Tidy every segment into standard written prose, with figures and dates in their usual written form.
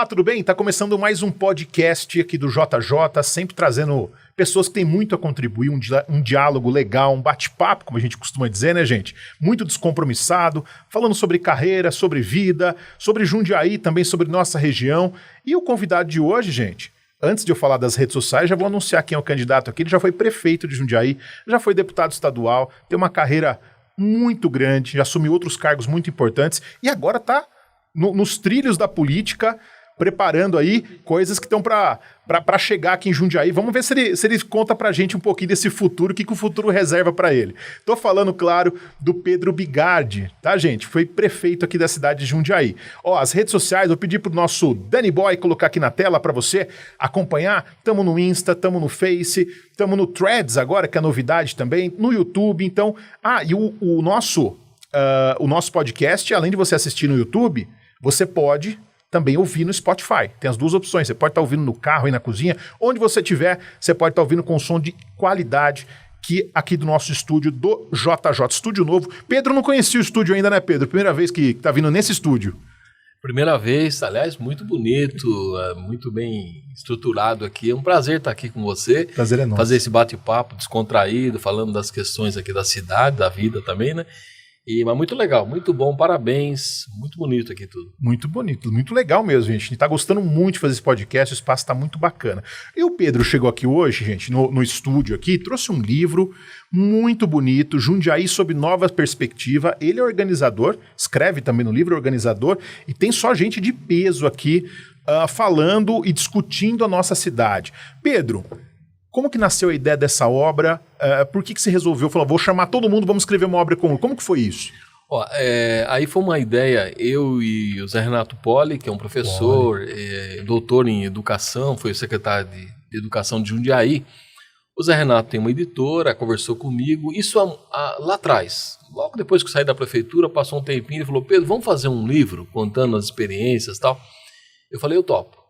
Olá, tudo bem? Tá começando mais um podcast aqui do JJ, sempre trazendo pessoas que têm muito a contribuir, um diálogo legal, um bate-papo, como a gente costuma dizer, né, gente? Muito descompromissado, falando sobre carreira, sobre vida, sobre Jundiaí, também sobre nossa região. E o convidado de hoje, gente, antes de eu falar das redes sociais, já vou anunciar quem é o candidato aqui. Ele já foi prefeito de Jundiaí, já foi deputado estadual, tem uma carreira muito grande, já assumiu outros cargos muito importantes e agora tá nos trilhos da política, preparando aí coisas que estão para chegar aqui em Jundiaí. Vamos ver se ele conta pra gente um pouquinho desse futuro, o que o futuro reserva para ele. Tô falando, claro, do Pedro Bigardi, tá, gente? Foi prefeito aqui da cidade de Jundiaí. Ó, as redes sociais, vou pedir pro nosso Danny Boy colocar aqui na tela para você acompanhar. Tamo no Insta, tamo no Face, tamo no Threads agora, que é novidade também, no YouTube. Então, e o nosso podcast, além de você assistir no YouTube, você pode também ouvir no Spotify. Tem as duas opções. Você pode estar ouvindo no carro e na cozinha. Onde você estiver, você pode estar ouvindo com som de qualidade aqui do nosso estúdio, do JJ. Estúdio novo. Pedro, não conhecia o estúdio ainda, né, Pedro? Primeira vez que está vindo nesse estúdio. Primeira vez, aliás, muito bonito, muito bem estruturado aqui. É um prazer estar aqui com você. Prazer é nosso. Fazer esse bate-papo descontraído, falando das questões aqui da cidade, da vida também, né? Mas muito legal, muito bom, parabéns, muito bonito aqui tudo. Muito bonito, muito legal mesmo, gente. A gente tá gostando muito de fazer esse podcast, o espaço tá muito bacana. E o Pedro chegou aqui hoje, gente, no estúdio aqui, trouxe um livro muito bonito, Jundiaí sob nova perspectiva. Ele é organizador, escreve também no livro, organizador, e tem só gente de peso aqui falando e discutindo a nossa cidade. Pedro, como que nasceu a ideia dessa obra? Por que você resolveu? Falou, vou chamar todo mundo, vamos escrever uma obra comum. Como que foi isso? Aí foi uma ideia, eu e o Zé Renato Poli, que é um professor, doutor em educação, foi o secretário de Educação de Jundiaí. O Zé Renato tem uma editora, conversou comigo, isso lá atrás. Logo depois que eu saí da prefeitura, passou um tempinho, ele falou, Pedro, vamos fazer um livro contando as experiências e tal. Eu falei, eu topo.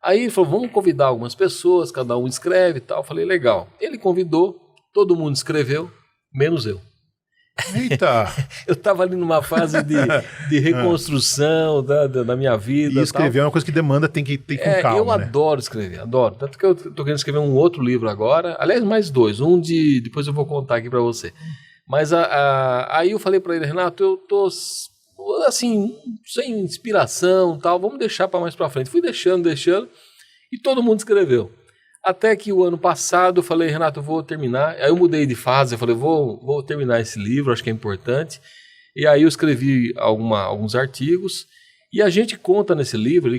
Aí ele falou, vamos convidar algumas pessoas, cada um escreve e tal. Eu falei, legal. Ele convidou, todo mundo escreveu, menos eu. Eita! Eu estava ali numa fase de reconstrução da minha vida. E escrever é uma coisa que demanda, tem que ter com calma, eu adoro escrever, adoro. Tanto que eu estou querendo escrever um outro livro agora. Aliás, mais dois. Depois eu vou contar aqui para você. Mas aí eu falei para ele, Renato, eu tô assim, sem inspiração, tal, vamos deixar para mais para frente. Fui deixando, e todo mundo escreveu. Até que o ano passado eu falei, Renato, eu vou terminar. Aí eu mudei de fase, eu falei, vou terminar esse livro, acho que é importante. E aí eu escrevi alguns artigos, e a gente conta nesse livro,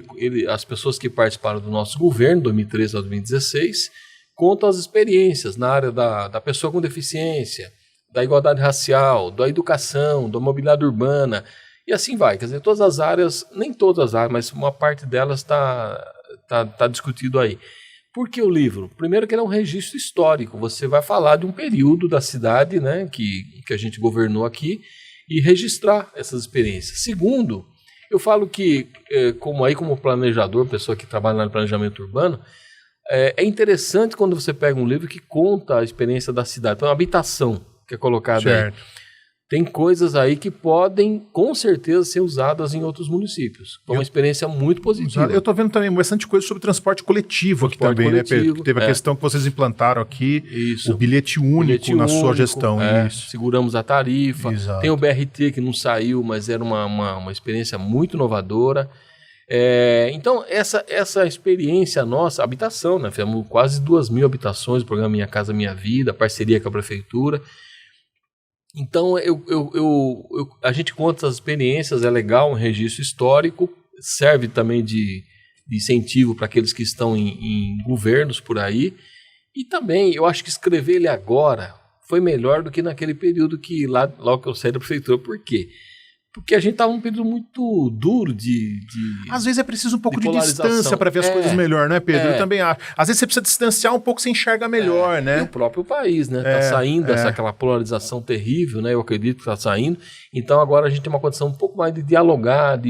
as pessoas que participaram do nosso governo, 2013 a 2016, contam as experiências na área da pessoa com deficiência, da igualdade racial, da educação, da mobilidade urbana, e assim vai, quer dizer, todas as áreas, nem todas as áreas, mas uma parte delas está discutido aí. Por que o livro? Primeiro que ele é um registro histórico, você vai falar de um período da cidade, né, que a gente governou aqui, e registrar essas experiências. Segundo, eu falo que, como planejador, pessoa que trabalha no planejamento urbano, é interessante quando você pega um livro que conta a experiência da cidade, então a habitação que é colocada aí. Tem coisas aí que podem, com certeza, ser usadas em outros municípios. Foi uma experiência muito positiva. Eu estou vendo também bastante coisa sobre transporte coletivo aqui também, né, Pedro? Que teve a questão que vocês implantaram aqui, o bilhete único na sua gestão. Isso. Seguramos a tarifa. Exato. Tem o BRT que não saiu, mas era uma experiência muito inovadora. Então, essa experiência nossa, habitação, né? Fizemos quase 2.000 habitações, o programa Minha Casa Minha Vida, parceria com a prefeitura. Então, a gente conta as experiências, é legal, um registro histórico, serve também de incentivo para aqueles que estão em governos por aí. E também, eu acho que escrever ele agora foi melhor do que naquele período que logo que eu saí da prefeitura. Por quê? Porque a gente estava num período muito duro Às vezes é preciso um pouco de distância para ver as coisas melhor, né, Pedro? Eu também acho. Às vezes você precisa distanciar um pouco, você enxerga melhor, né? E o próprio país, né? Tá saindo aquela polarização terrível, né? Eu acredito que está saindo. Então agora a gente tem uma condição um pouco mais de dialogar,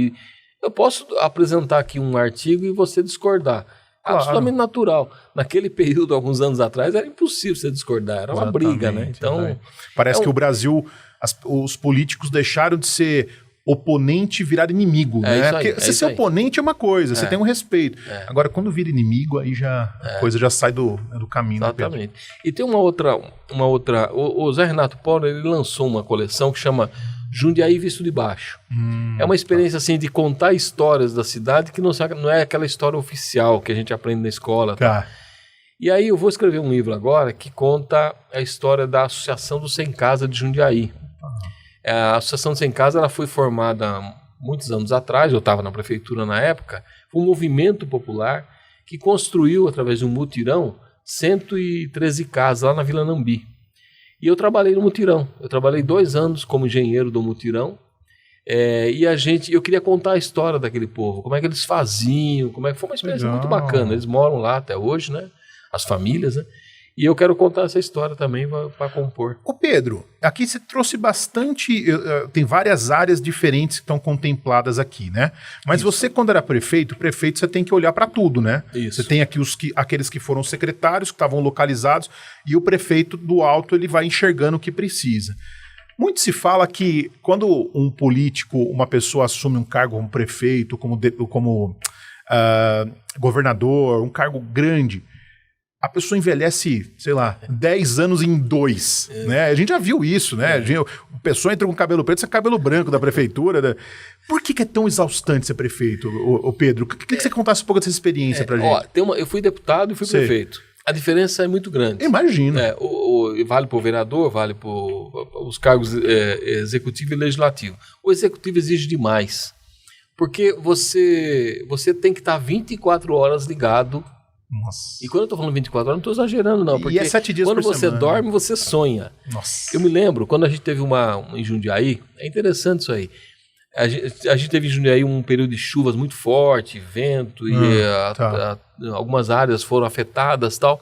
Eu posso apresentar aqui um artigo e você discordar. Claro. Absolutamente natural. Naquele período, alguns anos atrás, era impossível você discordar. Era uma briga, né? Então, parece que o Brasil... Os políticos deixaram de ser oponente virar inimigo, né? Isso aí, Porque se ser oponente é uma coisa, você tem um respeito. Agora, quando vira inimigo, aí já a coisa já sai do caminho. Exatamente. E tem uma outra. O Zé Renato Polo, ele lançou uma coleção que chama Jundiaí Visto de Baixo. É uma experiência assim de contar histórias da cidade que não é aquela história oficial que a gente aprende na escola. Tá. E aí eu vou escrever um livro agora que conta a história da Associação do Sem Casa de Jundiaí. A Associação do Sem Casa ela foi formada há muitos anos atrás, eu estava na prefeitura na época, foi um movimento popular que construiu, através de um mutirão, 113 casas lá na Vila Nambi. E eu trabalhei no mutirão. Eu trabalhei 2 anos como engenheiro do mutirão. Eu queria contar a história daquele povo, como é que eles faziam, foi uma experiência muito bacana. Eles moram lá até hoje, né? As famílias, né? E eu quero contar essa história também para compor. Ô Pedro, aqui você trouxe bastante, tem várias áreas diferentes que estão contempladas aqui, né? Mas você, quando era prefeito você tem que olhar para tudo, né? Isso. Você tem aqui aqueles que foram secretários, que estavam localizados, e o prefeito do alto ele vai enxergando o que precisa. Muito se fala que quando um político, uma pessoa assume um cargo como prefeito, como governador, um cargo grande, a pessoa envelhece, sei lá, 10 anos em 2, né? A gente já viu isso, né? A pessoa entra com cabelo preto, você é cabelo branco da prefeitura. Né? Por que é tão exaustante ser prefeito, ô Pedro? Queria que você contasse um pouco dessa experiência pra gente. Eu fui deputado e fui prefeito. A diferença é muito grande. Imagina. Vale para o vereador, vale para os cargos executivo e legislativo. O executivo exige demais, porque você tem que estar 24 horas ligado. Nossa. E quando eu tô falando 24 horas, não tô exagerando, não. Porque e é 7 dias quando por você semana. dorme, você sonha. Nossa. Eu me lembro, quando a gente teve em Jundiaí, é interessante isso aí. A gente teve em Jundiaí um período de chuvas muito forte, vento, e algumas áreas foram afetadas e tal.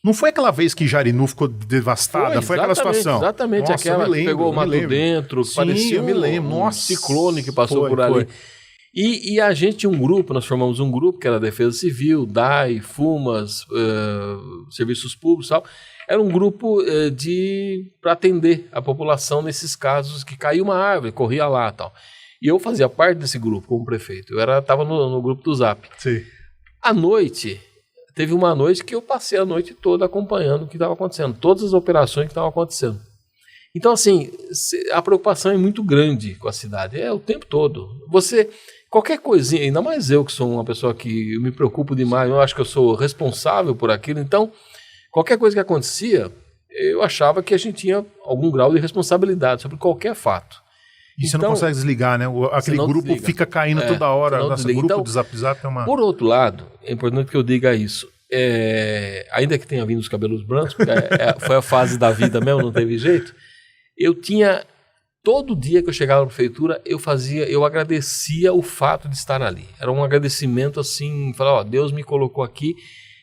Não foi aquela vez que Jarinu ficou devastada? Foi aquela situação? Exatamente, Nossa, aquela que pegou o mato dentro, que parecia um ciclone que passou por ali. E a gente tinha um grupo, nós formamos um grupo que era Defesa Civil, DAI, FUMAS, Serviços Públicos e tal. Era um grupo para atender a população nesses casos que caiu uma árvore, corria lá e tal. E eu fazia parte desse grupo como prefeito. Eu estava no grupo do Zap. Sim. À noite, teve uma noite que eu passei a noite toda acompanhando o que estava acontecendo, todas as operações que estavam acontecendo. Então, assim, a preocupação é muito grande com a cidade, o tempo todo. Qualquer coisinha, ainda mais eu que sou uma pessoa que me preocupo demais, eu acho que eu sou responsável por aquilo, então, qualquer coisa que acontecia, eu achava que a gente tinha algum grau de responsabilidade sobre qualquer fato. E você não consegue desligar, né? Aquele grupo desliga. Fica caindo toda hora. Nossa, o grupo do Zap Zap é uma... Por outro lado, é importante que eu diga isso, ainda que tenha vindo os cabelos brancos, porque foi a fase da vida mesmo, não teve jeito, eu tinha... Todo dia que eu chegava na prefeitura, eu agradecia o fato de estar ali. Era um agradecimento assim, falar, Deus me colocou aqui,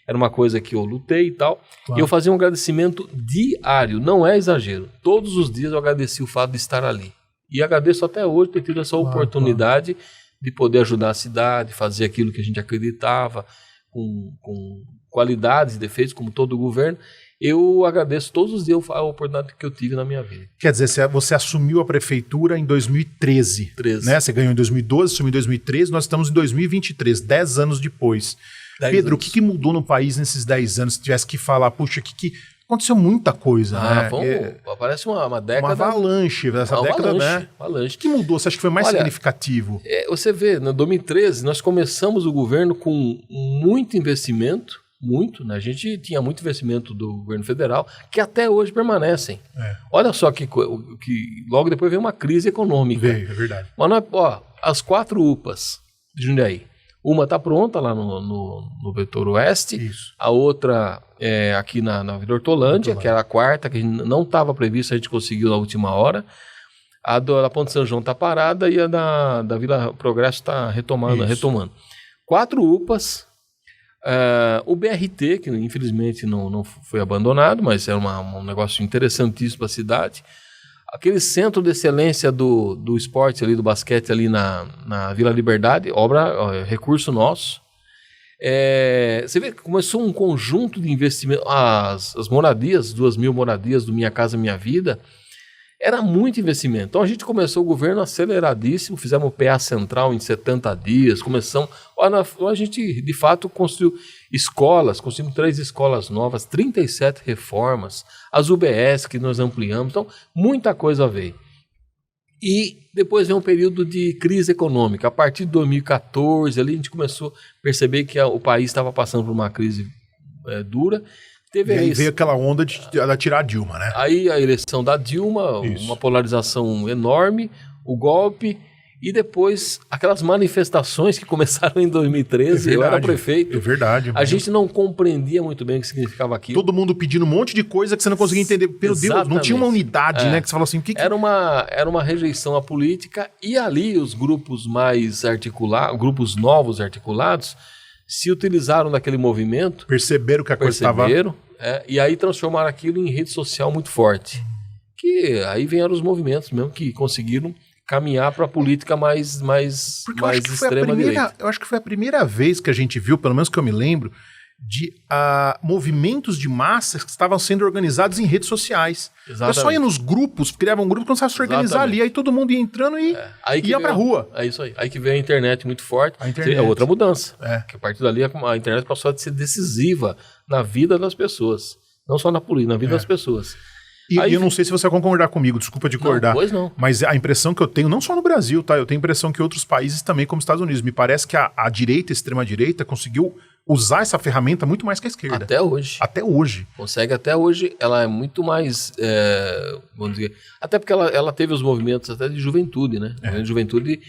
era uma coisa que eu lutei e tal. Claro. E eu fazia um agradecimento diário, não é exagero. Todos os dias eu agradeci o fato de estar ali. E agradeço até hoje ter tido essa oportunidade de poder ajudar a cidade, fazer aquilo que a gente acreditava, com qualidades e defeitos, como todo o governo. Eu agradeço todos os dias a oportunidade que eu tive na minha vida. Quer dizer, você assumiu a prefeitura em 2013, né? Você ganhou em 2012, assumiu em 2013, nós estamos em 2023, 10 anos depois. Pedro, o que mudou no país nesses 10 anos? Se tivesse que falar, puxa, aconteceu muita coisa, né? Parece uma década... Uma avalanche, essa década, né? Avalanche. O que mudou? Você acha que foi mais significativo? Você vê, em 2013, nós começamos o governo com muito investimento, né? A gente tinha muito investimento do governo federal, que até hoje permanecem. Olha só que logo depois veio uma crise econômica. Veio, é verdade. Mas as 4 UPAs de Jundiaí, uma está pronta lá no Vetor Oeste, isso. A outra é aqui na Vila Hortolândia, que era a 4ª, que não estava prevista, a gente conseguiu na última hora. A da Ponte São João está parada e a da Vila Progresso está retomando. 4 UPAs. O BRT, que infelizmente não foi abandonado, mas é um negócio interessantíssimo para a cidade. Aquele centro de excelência do esporte ali, do basquete ali na Vila Liberdade, recurso nosso. Você vê que começou um conjunto de investimentos, as moradias, 2.000 moradias do Minha Casa Minha Vida, Era muito investimento. Então a gente começou o governo aceleradíssimo, fizemos o PA Central em 70 dias, a gente de fato construiu escolas, construímos 3 escolas novas, 37 reformas, as UBS que nós ampliamos, então muita coisa veio. E depois veio um período de crise econômica. A partir de 2014, ali a gente começou a perceber que o país estava passando por uma crise dura. E aí veio aquela onda de tirar a Dilma, né? Aí a eleição da Dilma, uma polarização enorme, o golpe, e depois aquelas manifestações que começaram em 2013, eu era prefeito. É verdade. A gente não compreendia muito bem o que significava aquilo. Todo mundo pedindo um monte de coisa que você não conseguia entender. Meu Deus, não tinha uma unidade, né? Que você falou assim, o que... Era uma rejeição à política, e ali os grupos mais articulados, grupos novos articulados, se utilizaram daquele movimento. Perceberam que a coisa estava... E aí transformaram aquilo em rede social muito forte. Que aí vieram os movimentos mesmo que conseguiram caminhar para a política mais extrema-direita. Eu acho que foi a primeira vez que a gente viu, pelo menos que eu me lembro, de movimentos de massa que estavam sendo organizados em redes sociais. Exatamente. O pessoal ia nos grupos, criava um grupo, começava a se organizar ali, aí todo mundo ia entrando e ia pra rua. É isso aí. Aí que veio a internet muito forte. É outra mudança. Que a partir dali a internet passou a ser decisiva na vida das pessoas. Não só na política, na vida das pessoas. E eu não sei se você vai concordar comigo, desculpa discordar. Pois não. Mas a impressão que eu tenho, não só no Brasil, tá? Eu tenho a impressão que outros países também, como os Estados Unidos, me parece que a direita, a extrema-direita, conseguiu usar essa ferramenta muito mais que a esquerda. Até hoje. Até hoje. Consegue até hoje. Ela é muito mais, vamos dizer... Até porque ela teve os movimentos até de juventude, né? De juventude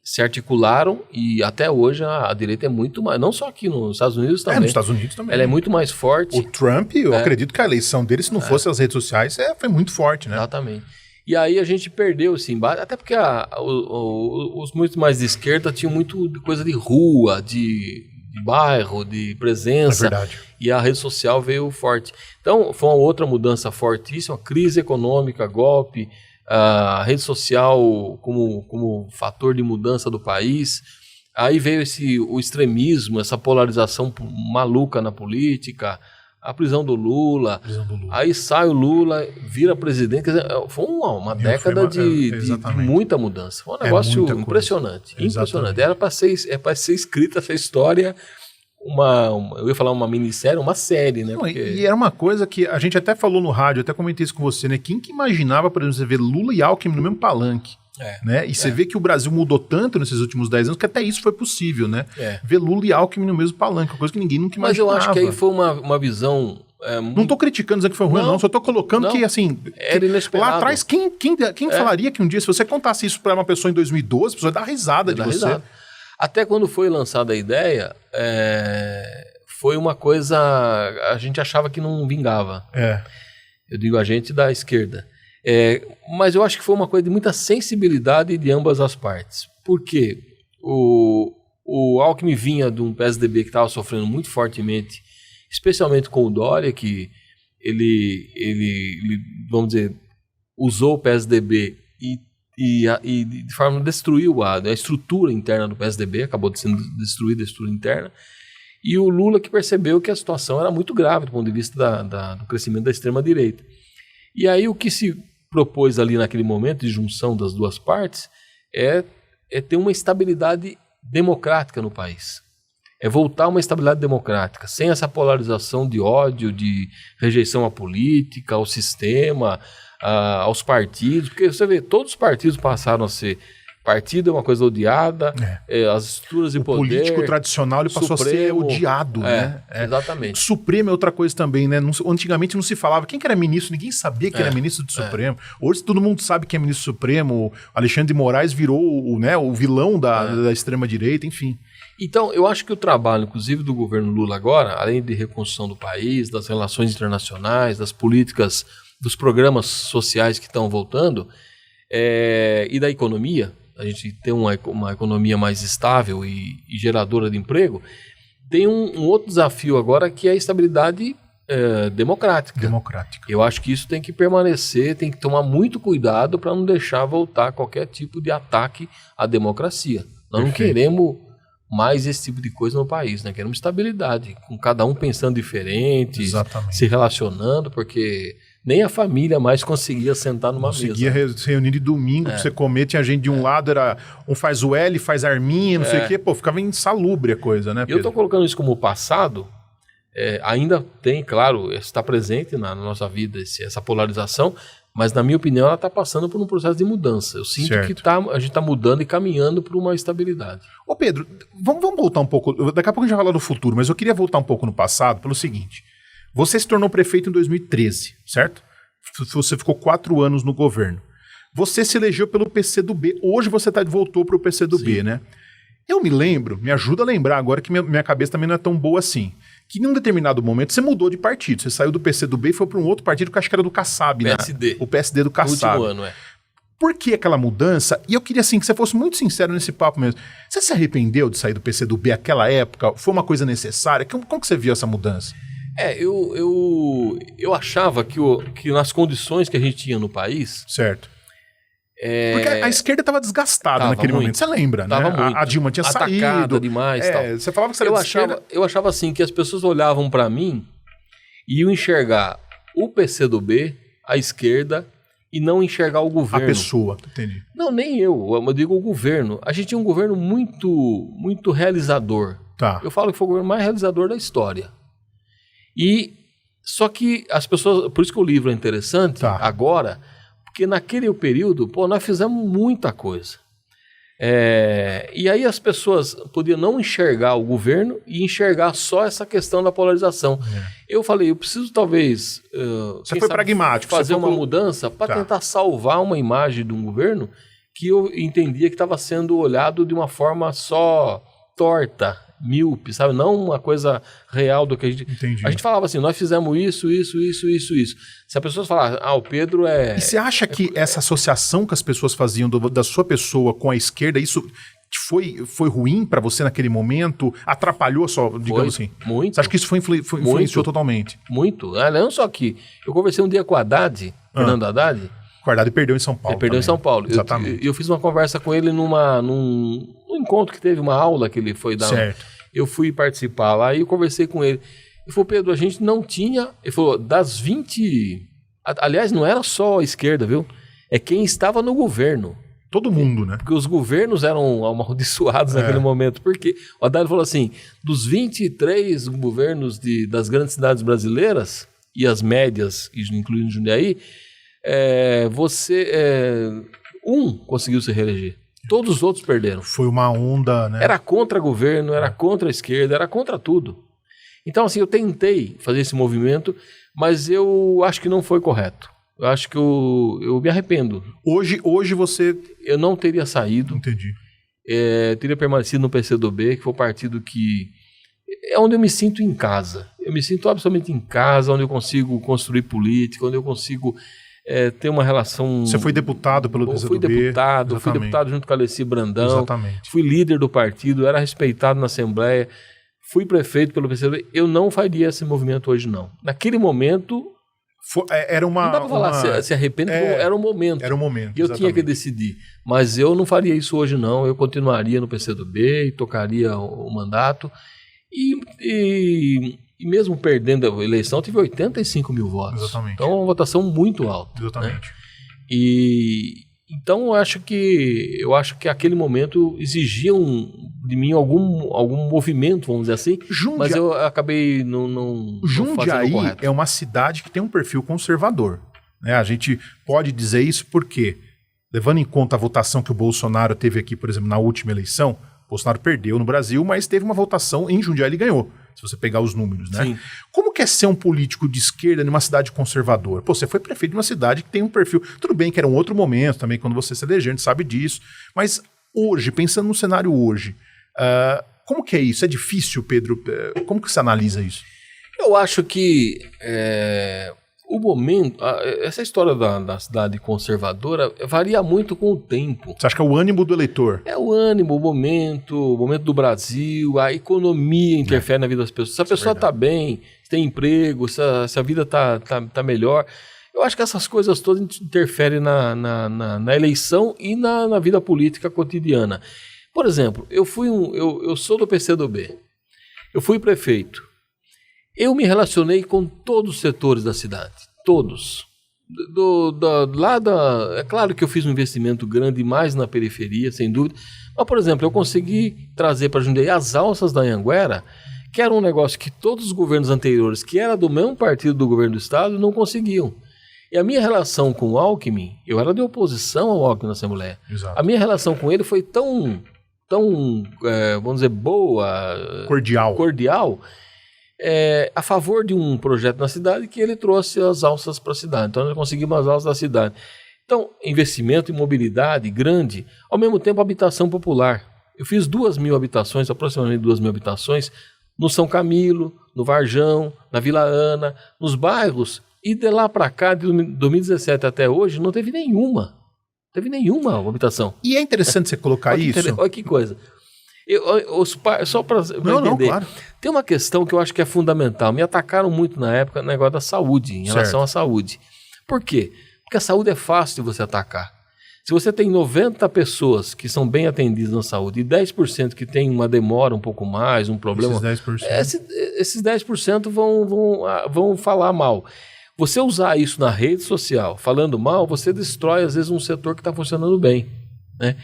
se articularam e até hoje a direita é muito mais... Não só aqui nos Estados Unidos também. Nos Estados Unidos também. Ela é muito mais forte. O Trump, eu acredito que a eleição dele, se não fosse as redes sociais, foi muito forte, né? Exatamente. E aí a gente perdeu esse embate, até porque os muito mais de esquerda tinham muito coisa de rua, de bairro, de presença. É verdade. E a rede social veio forte. Então, foi uma outra mudança fortíssima, crise econômica, golpe, a rede social como fator de mudança do país. Aí veio o extremismo, essa polarização maluca na política, a prisão do Lula. Aí sai o Lula, vira presidente. Quer dizer, foi uma década de muita mudança. Foi um negócio impressionante. Impressionante. Era para ser escrita essa história, eu ia falar uma minissérie, uma série, né? E era uma coisa que a gente até falou no rádio, até comentei isso com você, né? Quem que imaginava, por exemplo, você ver Lula e Alckmin no mesmo palanque? Né? E você vê que o Brasil mudou tanto nesses últimos 10 anos que até isso foi possível, né? Ver Lula e Alckmin no mesmo palanque, uma coisa que ninguém nunca imaginava. Mas eu acho que aí foi uma visão... Não tô criticando dizer que foi ruim, não. Só tô colocando que, assim... Era inesperado. Lá atrás, quem falaria que um dia, se você contasse isso para uma pessoa em 2012, a pessoa ia dar risada de você. Até quando foi lançada a ideia, foi uma coisa... A gente achava que não vingava. Eu digo a gente da esquerda. Mas eu acho que foi uma coisa de muita sensibilidade de ambas as partes. Por quê? O Alckmin vinha de um PSDB que estava sofrendo muito fortemente, especialmente com o Dória, que ele vamos dizer, usou o PSDB e de forma destruiu a estrutura interna do PSDB, acabou sendo destruída a estrutura interna. E o Lula que percebeu que a situação era muito grave do ponto de vista do crescimento da extrema-direita. E aí o que se propôs ali naquele momento de junção das duas partes é ter uma estabilidade democrática no país. É voltar a uma estabilidade democrática, sem essa polarização de ódio, de rejeição à política, ao sistema, aos partidos. Porque você vê, todos os partidos passaram a ser... Partido é uma coisa odiada, as estruturas de poder... O político tradicional ele passou a ser odiado, né? Exatamente. Supremo é outra coisa também, né? Antigamente não se falava quem que era ministro, ninguém sabia que era ministro do Supremo. Hoje todo mundo sabe que é ministro supremo, Alexandre de Moraes virou o vilão da extrema-direita, enfim. Então, eu acho que o trabalho, inclusive, do governo Lula agora, além de reconstrução do país, das relações internacionais, das políticas, dos programas sociais que estão voltando, e da economia, a gente tem uma economia mais estável e geradora de emprego, tem um outro desafio agora que é a estabilidade democrática. Eu acho que isso tem que permanecer, tem que tomar muito cuidado para não deixar voltar qualquer tipo de ataque à democracia. Nós não queremos mais esse tipo de coisa no país, né? Queremos estabilidade, com cada um pensando diferente, se relacionando, porque Nem a família mais conseguia sentar numa mesa. Conseguia se reunir de domingo pra você comer. Tinha gente de um lado, era um faz o L, faz a arminha, não sei o quê. Pô, ficava insalubre a coisa, né, Pedro? Eu estou colocando isso como passado. Ainda tem, claro, está presente na nossa vida essa polarização, mas na minha opinião ela está passando por um processo de mudança. Eu sinto que a gente está mudando e caminhando para uma estabilidade. Ô Pedro, vamos voltar um pouco, daqui a pouco a gente vai falar do futuro, mas eu queria voltar um pouco no passado pelo seguinte, você se tornou prefeito em 2013, certo? Você ficou 4 anos no governo. Você se elegeu pelo PCdoB, hoje você voltou para o PCdoB, Sim. né? Eu me lembro, me ajuda a lembrar agora que minha cabeça também não é tão boa assim, que em um determinado momento você mudou de partido, você saiu do PCdoB e foi para um outro partido que eu acho que era do Kassab, PSD. Né? O PSD do Kassab. No último ano, Por que aquela mudança? E eu queria assim que você fosse muito sincero nesse papo mesmo. Você se arrependeu de sair do PCdoB naquela época? Foi uma coisa necessária? Como que você viu essa mudança? Eu achava que nas condições que a gente tinha no país... Certo. Porque a esquerda estava desgastada naquele momento, você lembra, né? A Dilma tinha saído. Demais, tal. Você falava que você era eu achava assim que as pessoas olhavam para mim e iam enxergar o PCdoB, a esquerda, e não enxergar o governo. A pessoa, entendi. Não, nem eu digo o governo. A gente tinha um governo muito, muito realizador. Tá. Eu falo que foi o governo mais realizador da história. Só que as pessoas, por isso que o livro é interessante agora, porque naquele período, nós fizemos muita coisa. E aí as pessoas podiam não enxergar o governo e enxergar só essa questão da polarização. Eu falei, eu preciso talvez você foi pragmático, fazer uma mudança para tentar salvar uma imagem de um governo que eu entendia que estava sendo olhado de uma forma só torta, míope, sabe? Não uma coisa real do que a gente... Entendi. A gente falava assim, nós fizemos isso. Se a pessoa falar, o Pedro é... E você acha que essa associação que as pessoas faziam da sua pessoa com a esquerda, isso foi ruim para você naquele momento? Atrapalhou só, digamos assim? Muito. Você acha que isso influenciou totalmente? Muito. Não só que eu conversei um dia com o Haddad, Fernando Haddad. O Haddad perdeu em São Paulo. Ele perdeu em São Paulo. Exatamente. Eu fiz uma conversa com ele num encontro que teve, uma aula que ele foi dar. Certo. Eu fui participar lá e eu conversei com ele. Ele falou, Pedro, a gente não tinha... Ele falou, das 20... Aliás, não era só a esquerda, viu? É quem estava no governo. Todo mundo, né? Porque os governos eram amaldiçoados naquele momento. Porque o Haddad falou assim, dos 23 governos das grandes cidades brasileiras, e as médias, incluindo Jundiaí, um conseguiu se reeleger. Todos os outros perderam. Foi uma onda, né? Era contra governo, era contra a esquerda, era contra tudo. Então, assim, eu tentei fazer esse movimento, mas eu acho que não foi correto. Eu acho que eu me arrependo. Hoje você... Eu não teria saído. Entendi. Teria permanecido no PCdoB, que foi o partido que... É onde eu me sinto em casa. Eu me sinto absolutamente em casa, onde eu consigo construir política, onde eu consigo... ter uma relação... Você foi deputado pelo PCdoB? Fui deputado junto com a Alessi Brandão. Exatamente. Fui líder do partido, era respeitado na Assembleia. Fui prefeito pelo PCdoB. Eu não faria esse movimento hoje, não. Naquele momento... Era uma... Não dá para falar se arrepende, era um momento. Era um momento, e eu tinha que decidir. Mas eu não faria isso hoje, não. Eu continuaria no PCdoB e tocaria o mandato. E mesmo perdendo a eleição, tive 85 mil votos. Exatamente. Então é uma votação muito alta. Exatamente. Né? Então eu acho que aquele momento exigia de mim algum movimento, vamos dizer assim, mas eu acabei não Jundiaí fazendo correto. É uma cidade que tem um perfil conservador. Né? A gente pode dizer isso porque, levando em conta a votação que o Bolsonaro teve aqui, por exemplo, na última eleição, o Bolsonaro perdeu no Brasil, mas teve uma votação em Jundiaí, ele ganhou. Se você pegar os números, né? Sim. Como que é ser um político de esquerda numa cidade conservadora? Pô, você foi prefeito de uma cidade que tem um perfil... Tudo bem que era um outro momento também, quando você se elegeu, a gente sabe disso. Mas hoje, pensando no cenário hoje, como que é isso? É difícil, Pedro? Como que você analisa isso? Eu acho que o momento... Essa história da cidade conservadora varia muito com o tempo. Você acha que é o ânimo do eleitor? É o ânimo, o momento do Brasil, a economia interfere na vida das pessoas. Se a pessoa está bem, se tem emprego, se a vida tá melhor. Eu acho que essas coisas todas interferem na eleição e na vida política cotidiana. Por exemplo, eu sou do PCdoB, eu fui prefeito. Eu me relacionei com todos os setores da cidade, todos. É claro que eu fiz um investimento grande mais na periferia, sem dúvida. Mas, por exemplo, eu consegui trazer para Jundiaí as alças da Anhanguera, que era um negócio que todos os governos anteriores, que era do mesmo partido do governo do estado, não conseguiam. E a minha relação com o Alckmin, eu era de oposição ao Alckmin na Assembleia. Exato. A minha relação com ele foi tão vamos dizer, boa, cordial, a favor de um projeto na cidade que ele trouxe as alças para a cidade. Então, nós conseguimos as alças da cidade. Então, investimento em mobilidade grande, ao mesmo tempo, habitação popular. Eu fiz 2.000 habitações, aproximadamente 2.000 habitações, no São Camilo, no Varjão, na Vila Ana, nos bairros. E de lá para cá, de 2017 até hoje, não teve nenhuma. Teve nenhuma habitação. E é interessante você colocar isso. Olha que coisa. Só para entender, claro. Tem uma questão que eu acho que é fundamental. Me atacaram muito na época no negócio da saúde, em relação à saúde. Por quê? Porque a saúde é fácil de você atacar. Se você tem 90 pessoas que são bem atendidas na saúde e 10% que tem uma demora um pouco mais, um problema... Esses 10% vão falar mal. Você usar isso na rede social, falando mal, você destrói, às vezes, um setor que está funcionando bem, né?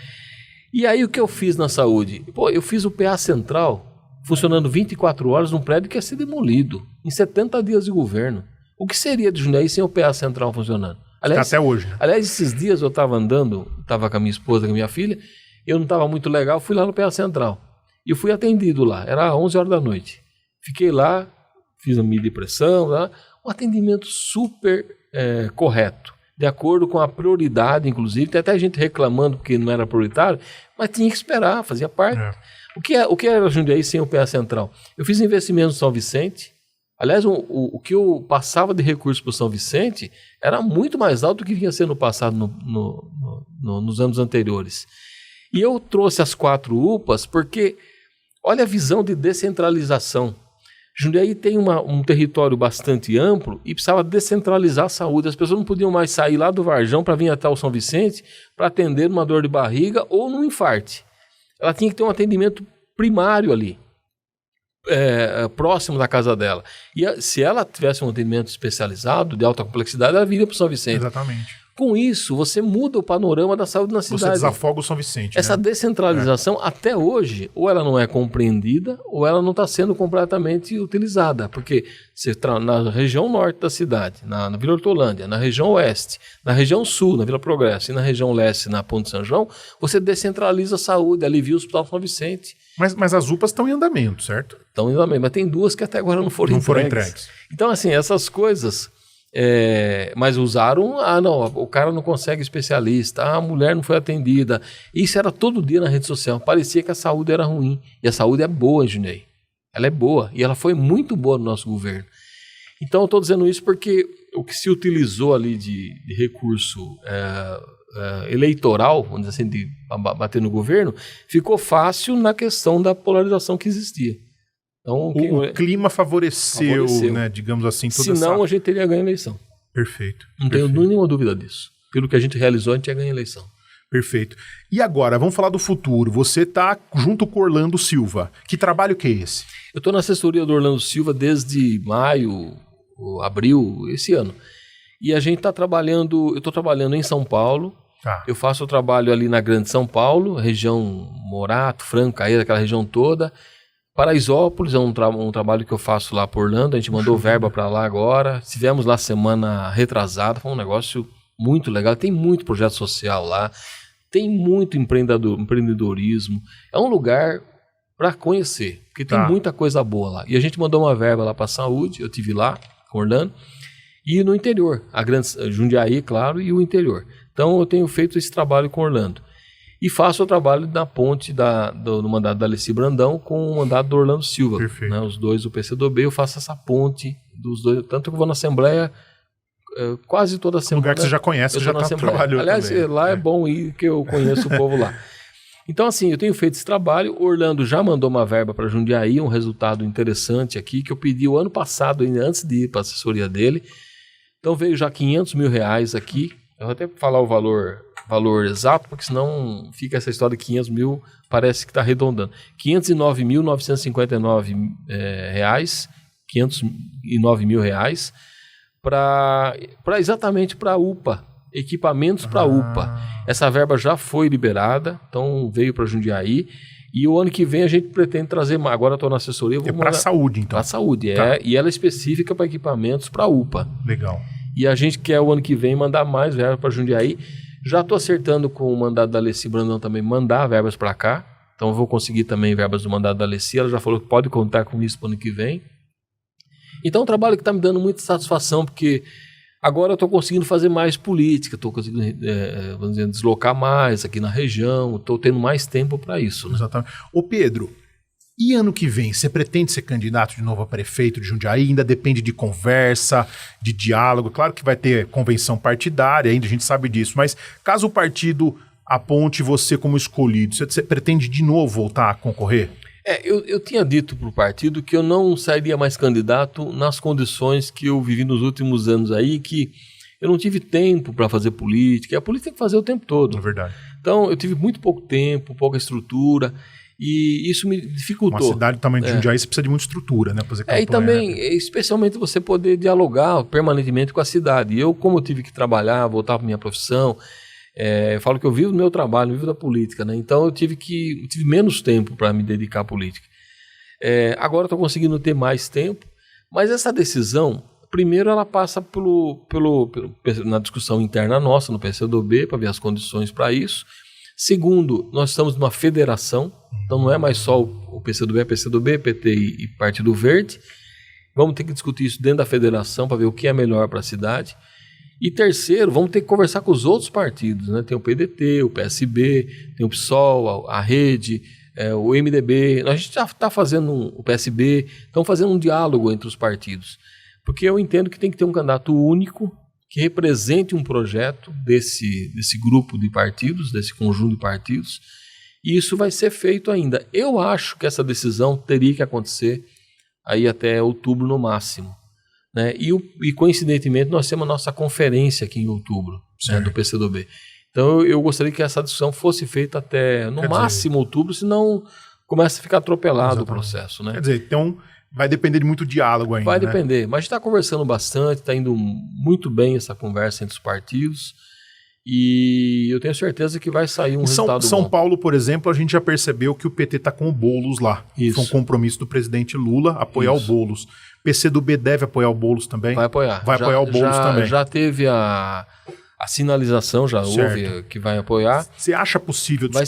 E aí, o que eu fiz na saúde? Eu fiz o PA Central funcionando 24 horas num prédio que ia ser demolido em 70 dias de governo. O que seria de Jundiaí sem o PA Central funcionando? Aliás, até hoje, né? Aliás, esses dias eu estava andando, estava com a minha esposa, com a minha filha, eu não estava muito legal, fui lá no PA Central. E eu fui atendido lá, era 11 horas da noite. Fiquei lá, fiz a minha depressão, lá, um atendimento super correto, de acordo com a prioridade, inclusive. Tem até gente reclamando porque não era prioritário, mas tinha que esperar, fazia parte. O que era Jundiaí sem o PA Central? Eu fiz investimentos no São Vicente. Aliás, o que eu passava de recursos para o São Vicente era muito mais alto do que vinha sendo passado nos anos anteriores. E eu trouxe as 4 UPAs porque, olha a visão de descentralização. Jundiaí tem um território bastante amplo e precisava descentralizar a saúde. As pessoas não podiam mais sair lá do Varjão para vir até o São Vicente para atender uma dor de barriga ou num infarte. Ela tinha que ter um atendimento primário ali, próximo da casa dela. E se ela tivesse um atendimento especializado, de alta complexidade, ela viria para o São Vicente. Exatamente. Com isso, você muda o panorama da saúde na cidade. Você desafoga o São Vicente. Essa descentralização, até hoje, ou ela não é compreendida, ou ela não está sendo completamente utilizada. Porque você na região norte da cidade, na Vila Hortolândia, na região oeste, na região sul, na Vila Progresso, e na região leste, na Ponte São João, você descentraliza a saúde, alivia o Hospital São Vicente. Mas as UPAs estão em andamento, certo? Estão em andamento, mas tem 2 que até agora não foram entregues. Então, assim, essas coisas... mas usaram, não, o cara não consegue especialista, a mulher não foi atendida. Isso era todo dia na rede social. Parecia que a saúde era ruim. E a saúde é boa em Jundiaí. Ela é boa. E ela foi muito boa no nosso governo. Então eu estou dizendo isso porque o que se utilizou ali de recurso eleitoral, vamos dizer assim, de bater no governo, ficou fácil na questão da polarização que existia. Então, o clima favoreceu, né, digamos assim, toda senão a gente teria ganho a eleição. Perfeito. Não tenho nenhuma dúvida disso. Pelo que a gente realizou, a gente ia ganhar a eleição. Perfeito. E agora, vamos falar do futuro. Você está junto com o Orlando Silva. Que trabalho que é esse? Eu estou na assessoria do Orlando Silva desde maio, abril, esse ano. E a gente está trabalhando, eu estou trabalhando em São Paulo. Eu faço o trabalho ali na Grande São Paulo, região Morato, Franco, Caeira, aquela região toda. Paraisópolis é um trabalho que eu faço lá por Orlando, a gente mandou verba para lá agora, estivemos lá semana retrasada, foi um negócio muito legal, tem muito projeto social lá, tem muito empreendedorismo, é um lugar para conhecer, porque tem muita coisa boa lá. E a gente mandou uma verba lá para a saúde, eu estive lá com Orlando, e no interior, a Grande Jundiaí, claro, e o interior. Então eu tenho feito esse trabalho com Orlando. E faço o trabalho na ponte do mandato da Alessi Brandão com o mandato do Orlando Silva. Perfeito. Né, os dois do PCdoB, eu faço essa ponte dos dois. Tanto que eu vou na Assembleia quase toda semana. Um lugar que você já conhece, você já está trabalhando. Aliás, também. Lá é bom ir, que eu conheço o povo lá. Então, assim, eu tenho feito esse trabalho. O Orlando já mandou uma verba para Jundiaí, um resultado interessante aqui, que eu pedi o ano passado, ainda antes de ir para a assessoria dele. Então veio já R$500 mil aqui. Eu vou até falar o valor exato, porque senão fica essa história de 500 mil, parece que está arredondando. R$509.959, R$509 mil exatamente para a UPA, equipamentos para a UPA. Essa verba já foi liberada, então veio para Jundiaí. E o ano que vem a gente pretende trazer mais. Agora eu estou na assessoria. É para a saúde, então. Para a saúde, Tá. e ela é específica para equipamentos para a UPA. Legal. E a gente quer o ano que vem mandar mais verbas para Jundiaí. Já estou acertando com o mandado da Alessi Brandão também mandar verbas para cá. Então eu vou conseguir também verbas do mandado da Alessi. Ela já falou que pode contar com isso para o ano que vem. Então é um trabalho que está me dando muita satisfação, porque agora eu estou conseguindo fazer mais política, estou conseguindo vamos dizer, deslocar mais aqui na região, estou tendo mais tempo para isso. Né? Exatamente. Ô Pedro, e ano que vem, você pretende ser candidato de novo a prefeito de Jundiaí? Ainda depende de conversa, de diálogo. Claro que vai ter convenção partidária, ainda a gente sabe disso, mas caso o partido aponte você como escolhido, você pretende de novo voltar a concorrer? Eu tinha dito para o partido que eu não sairia mais candidato nas condições que eu vivi nos últimos anos aí, que eu não tive tempo para fazer política, e a política tem que fazer o tempo todo. É verdade. Então eu tive muito pouco tempo, pouca estrutura, e isso me dificultou. Uma cidade do tamanho de Jundiaí, você precisa de muita estrutura, né? Pra fazer campanha, E também, né? especialmente, você poder dialogar permanentemente com a cidade. E eu, como eu tive que trabalhar, voltar para minha profissão, eu falo que eu vivo do meu trabalho, vivo da política, né? Então eu tive menos tempo para me dedicar à política. Agora eu estou conseguindo ter mais tempo, mas essa decisão, primeiro ela passa na discussão interna nossa, no PCdoB, para ver as condições para isso. Segundo, nós estamos numa federação, então não é mais só o PCdoB, é PCdoB, PT e Partido Verde. Vamos ter que discutir isso dentro da federação para ver o que é melhor para a cidade. E terceiro, vamos ter que conversar com os outros partidos, né? Tem o PDT, o PSB, tem o PSOL, a Rede, o MDB. A gente já está fazendo o PSB, estamos fazendo um diálogo entre os partidos. Porque eu entendo que tem que ter um candidato único que represente um projeto desse grupo de partidos, desse conjunto de partidos. E isso vai ser feito ainda. Eu acho que essa decisão teria que acontecer aí até outubro no máximo. Né? E coincidentemente nós temos a nossa conferência aqui em outubro, né, do PCdoB. Então eu gostaria que essa discussão fosse feita até no máximo outubro, senão começa a ficar atropelado o processo. Né? Quer dizer, então vai depender de muito diálogo ainda. Vai depender, mas a gente está conversando bastante, está indo muito bem essa conversa entre os partidos. E eu tenho certeza que vai sair um resultado bom. São Paulo, por exemplo, a gente já percebeu que o PT está com o Boulos lá. Isso. Foi um compromisso do presidente Lula apoiar o Boulos. PCdoB deve apoiar o Boulos também? Vai apoiar. Vai apoiar o Boulos também. Já teve a sinalização, já houve que vai apoiar. Você acha possível... Vai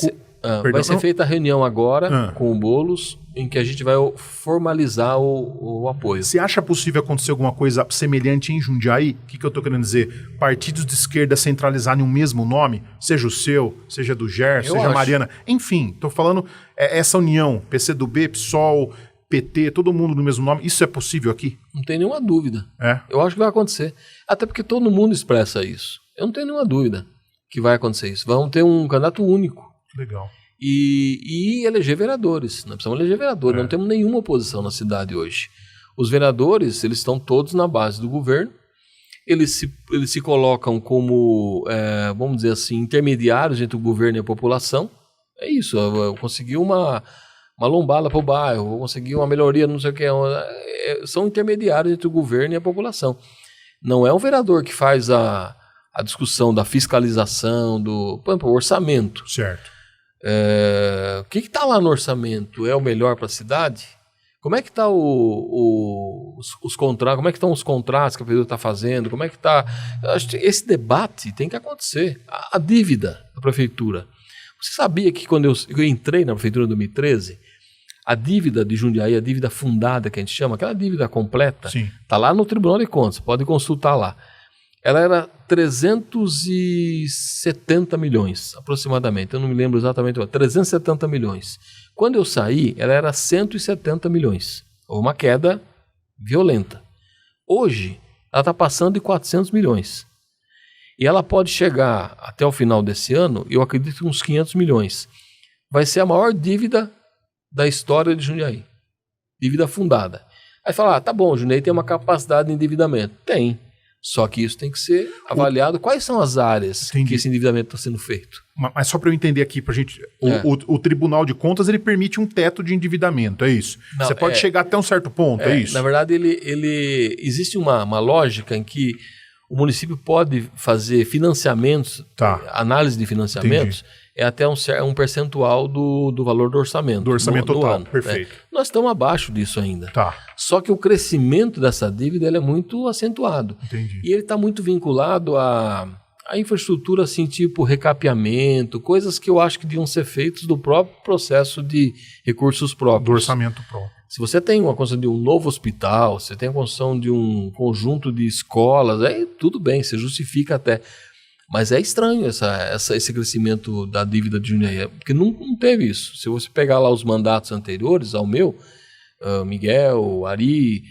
ser feita a reunião agora com o Boulos, em que a gente vai formalizar o apoio. Você acha possível acontecer alguma coisa semelhante em Jundiaí? O que eu estou querendo dizer? Partidos de esquerda centralizarem um mesmo nome? Seja o seu, seja do Gerson, seja a Mariana. Enfim, estou falando essa união, PCdoB, PSOL, PT, todo mundo no mesmo nome. Isso é possível aqui? Não tem nenhuma dúvida. Eu acho que vai acontecer. Até porque todo mundo expressa isso. Eu não tenho nenhuma dúvida que vai acontecer isso. Vamos ter um candidato único. Legal. E eleger vereadores. Nós precisamos eleger vereadores. Não temos nenhuma oposição na cidade hoje. Os vereadores, eles estão todos na base do governo. Eles se colocam como, vamos dizer assim, intermediários entre o governo e a população. É isso. Eu consegui uma lombada para o bairro, vou conseguir uma melhoria, não sei o que. São intermediários entre o governo e a população. Não é um vereador que faz a discussão da fiscalização, do orçamento. Certo. O que está lá no orçamento? É o melhor para a cidade? Como é que está os contratos? Como é que estão os contratos que a prefeitura está fazendo? Como é que está? Esse debate tem que acontecer. A dívida da prefeitura. Você sabia que quando eu entrei na prefeitura em 2013, a dívida de Jundiaí, a dívida fundada que a gente chama, aquela dívida completa, está lá no Tribunal de Contas, pode consultar lá. Ela era 370 milhões, aproximadamente. Eu não me lembro exatamente, 370 milhões. Quando eu saí, ela era 170 milhões. Houve uma queda violenta. Hoje, ela está passando de 400 milhões. E ela pode chegar até o final desse ano, eu acredito, uns 500 milhões. Vai ser a maior dívida da história de Jundiaí. Dívida fundada. Aí fala, tá bom, Jundiaí tem uma capacidade de endividamento. Tem. Só que isso tem que ser avaliado. Quais são as áreas que esse endividamento está sendo feito? Mas só para eu entender aqui, pra gente, o Tribunal de Contas ele permite um teto de endividamento, é isso? Não, você pode chegar até um certo ponto, é isso? Na verdade, existe uma lógica em que o município pode fazer financiamentos, análise de financiamentos, até um percentual do valor do orçamento. Do orçamento total, ano, perfeito. Né? Nós estamos abaixo disso ainda. Tá. Só que o crescimento dessa dívida ele é muito acentuado. Entendi. E ele está muito vinculado a infraestrutura, assim, tipo recapeamento, coisas que eu acho que deviam ser feitas do próprio processo de recursos próprios. Do orçamento próprio. Se você tem uma construção de um novo hospital, você tem a construção de um conjunto de escolas, aí tudo bem, você justifica até. Mas é estranho esse crescimento da dívida de Jundiaí, porque não teve isso. Se você pegar lá os mandatos anteriores ao meu, Miguel, Ari,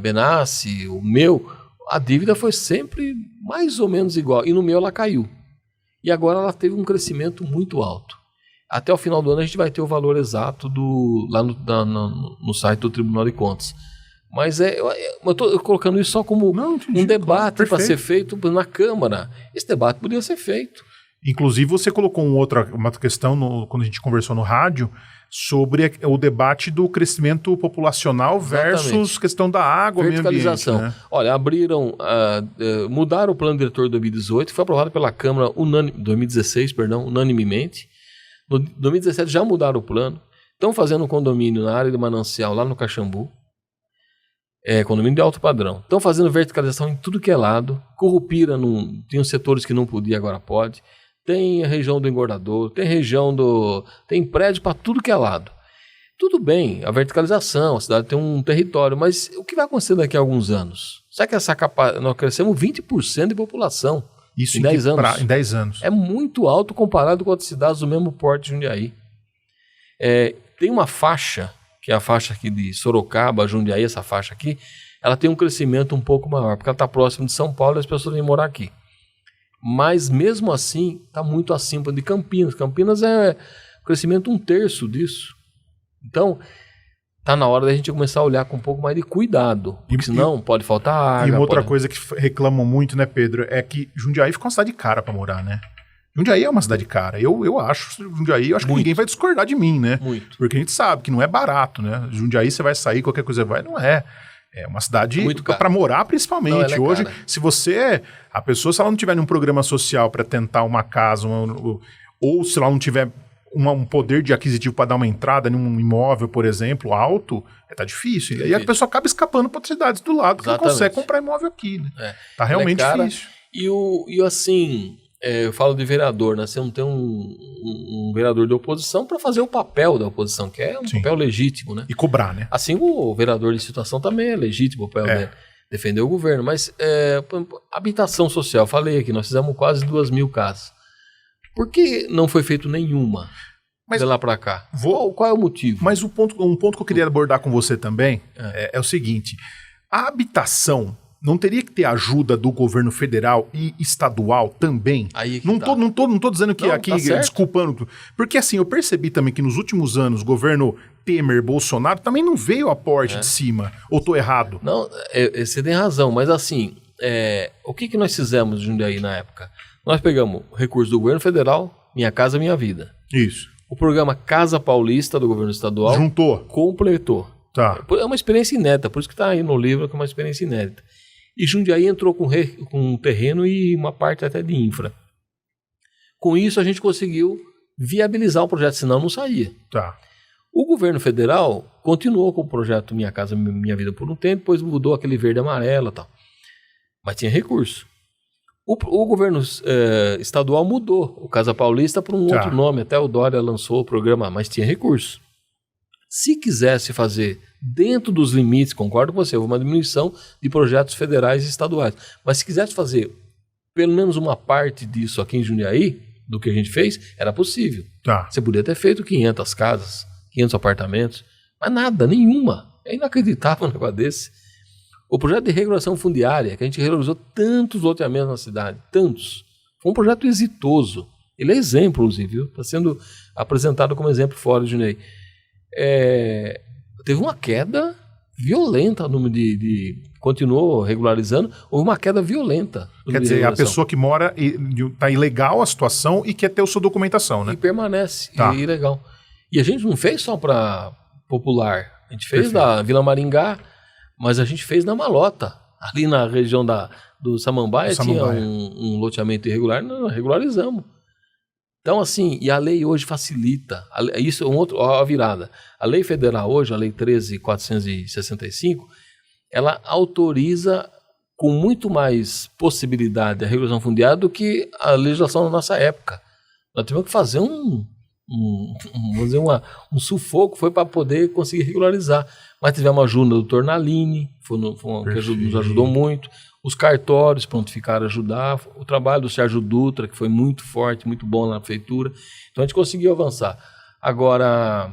Benassi, o meu, a dívida foi sempre mais ou menos igual. E no meu ela caiu. E agora ela teve um crescimento muito alto. Até o final do ano a gente vai ter o valor exato lá no site do Tribunal de Contas. Mas eu estou colocando isso só como um debate para ser feito na Câmara. Esse debate poderia ser feito. Inclusive, você colocou uma outra questão quando a gente conversou no rádio sobre o debate do crescimento populacional versus questão da água, verticalização. Meio ambiente, né? Olha, mudaram o plano diretor de 2018, que foi aprovado pela Câmara 2016, unanimemente. No 2017 já mudaram o plano. Estão fazendo um condomínio na área de Manancial, lá no Caxambu. Condomínio de alto padrão. Estão fazendo verticalização em tudo que é lado. Currupira, tem os setores que não podia, agora pode. Tem a região do Engordador, tem prédio para tudo que é lado. Tudo bem, a verticalização, a cidade tem um território, mas o que vai acontecer daqui a alguns anos? Será que nós crescemos 20% de população isso em 10 anos? Em 10 anos. É muito alto comparado com outras cidades do mesmo porte de Jundiaí. Tem uma faixa, que é a faixa aqui de Sorocaba, Jundiaí, essa faixa aqui, ela tem um crescimento um pouco maior, porque ela está próxima de São Paulo e as pessoas vêm morar aqui. Mas mesmo assim, está muito acima de Campinas. Campinas é crescimento 1/3 disso. Então, está na hora da gente começar a olhar com um pouco mais de cuidado, porque senão pode faltar água. E uma outra coisa que reclamam muito, né, Pedro, é que Jundiaí fica uma cidade cara para morar, né? Jundiaí é uma cidade cara. Eu acho Jundiaí, eu acho que ninguém vai discordar de mim, né? Muito. Porque a gente sabe que não é barato, né? Jundiaí você vai sair, qualquer coisa vai, não é. É uma cidade para morar, principalmente. Não, hoje, cara. se a pessoa, se ela não tiver nenhum programa social para tentar uma casa, ou se ela não tiver um poder de aquisitivo para dar uma entrada num imóvel, por exemplo, alto, tá difícil. E aí a pessoa acaba escapando para outras cidades do lado, que não consegue comprar imóvel aqui, né? Tá realmente difícil. E assim, eu falo de vereador, né? Você não tem um vereador de oposição para fazer o papel da oposição, que é um papel legítimo, né? E cobrar, né? Assim, o vereador de situação também é legítimo o papel dele, defender o governo. Mas habitação social, falei aqui, nós fizemos quase 2.000 casas. Por que não foi feito nenhuma de lá para cá? Qual é o motivo? Mas um ponto que eu queria abordar com você também é o seguinte: a habitação não teria que ter ajuda do governo federal e estadual também? Aí que não tô dizendo que aqui, desculpando. Porque assim, eu percebi também que nos últimos anos, o governo Temer, Bolsonaro, também não veio aporte de cima. Ou tô errado? Não, você tem razão, mas assim, o que nós fizemos de Jundiaí na época? Nós pegamos recursos do governo federal, Minha Casa Minha Vida. Isso. O programa Casa Paulista do governo estadual juntou, completou. Tá. É uma experiência inédita, por isso que está aí no livro, que é uma experiência inédita. E Jundiaí entrou com um terreno e uma parte até de infra. Com isso a gente conseguiu viabilizar o projeto, senão não saía. Tá. O governo federal continuou com o projeto Minha Casa Minha Vida por um tempo, depois mudou aquele verde e amarelo e tal. Mas tinha recurso. O governo estadual mudou o Casa Paulista para um outro nome, até o Dória lançou o programa, mas tinha recurso. Se quisesse fazer dentro dos limites, concordo com você, houve uma diminuição de projetos federais e estaduais, mas se quisesse fazer pelo menos uma parte disso aqui em Jundiaí, do que a gente fez, era possível. Tá. Você podia ter feito 500 casas, 500 apartamentos, mas nada, nenhuma. É inacreditável um negócio desse. O projeto de regulação fundiária, que a gente regularizou tantos loteamentos na cidade, tantos, foi um projeto exitoso. Ele é exemplo, inclusive, viu? Está sendo apresentado como exemplo fora de Jundiaí. Teve uma queda violenta no número de continuou regularizando, houve uma queda violenta. Quer dizer, a pessoa que mora, está ilegal a situação e quer ter a sua documentação, né? E permanece, ilegal. E a gente não fez só para popular, a gente fez da Vila Maringá, mas a gente fez na Malota, ali na região do Samambaia, tinha um loteamento irregular, nós regularizamos. Então, assim, e a lei hoje facilita, isso é a virada. A lei federal hoje, a lei 13.465, ela autoriza com muito mais possibilidade a regulação fundiária do que a legislação da nossa época. Nós tivemos que fazer um sufoco, foi para poder conseguir regularizar. Mas tivemos a ajuda do Dr. Naline, que nos ajudou muito. Os cartórios prontificaram a ajudar. O trabalho do Sérgio Dutra, que foi muito forte, muito bom na prefeitura. Então a gente conseguiu avançar. Agora,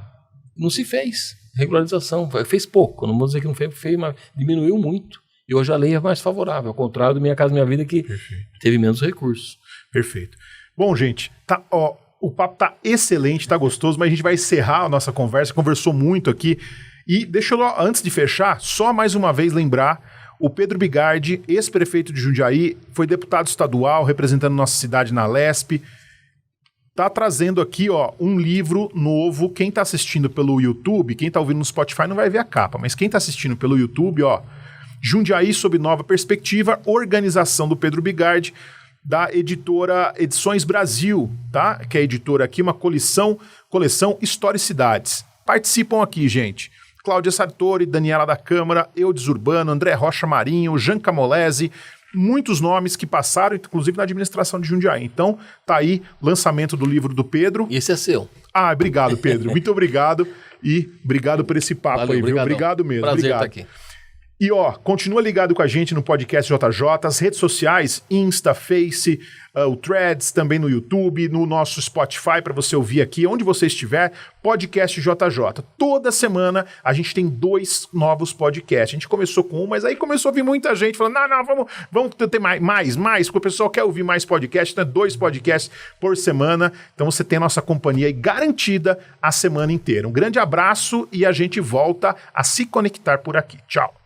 não se fez regularização. Fez pouco. Não vou dizer que não fez, mas diminuiu muito. E hoje a lei é mais favorável. Ao contrário do Minha Casa Minha Vida, que teve menos recursos. Perfeito. Bom, gente, o papo tá excelente, tá gostoso, mas a gente vai encerrar a nossa conversa. Conversou muito aqui. E deixa eu, antes de fechar, só mais uma vez lembrar... O Pedro Bigardi, ex-prefeito de Jundiaí, foi deputado estadual, representando nossa cidade na Lesp. Tá trazendo aqui, um livro novo. Quem tá assistindo pelo YouTube, quem tá ouvindo no Spotify não vai ver a capa, mas quem tá assistindo pelo YouTube, Jundiaí sob nova perspectiva, organização do Pedro Bigardi, da editora Edições Brasil, tá? Que é a editora aqui, uma coleção Historicidades. Participam aqui, gente. Cláudia Sartori, Daniela da Câmara, Eudes Urbano, André Rocha Marinho, Jean Camolese, muitos nomes que passaram, inclusive na administração de Jundiaí. Então, tá aí o lançamento do livro do Pedro. E esse é seu. Obrigado, Pedro. Muito obrigado e obrigado por esse papo. Valeu, viu? Obrigado mesmo. Prazer estar aqui. E continua ligado com a gente no podcast JJ, as redes sociais, Insta, Face, o Threads, também no YouTube, no nosso Spotify, para você ouvir aqui, onde você estiver, podcast JJ. Toda semana a gente tem 2 novos podcasts. A gente começou com um, mas aí começou a vir muita gente falando, não, vamos ter mais, porque o pessoal quer ouvir mais podcasts, então 2 podcasts por semana. Então você tem a nossa companhia aí garantida a semana inteira. Um grande abraço e a gente volta a se conectar por aqui. Tchau.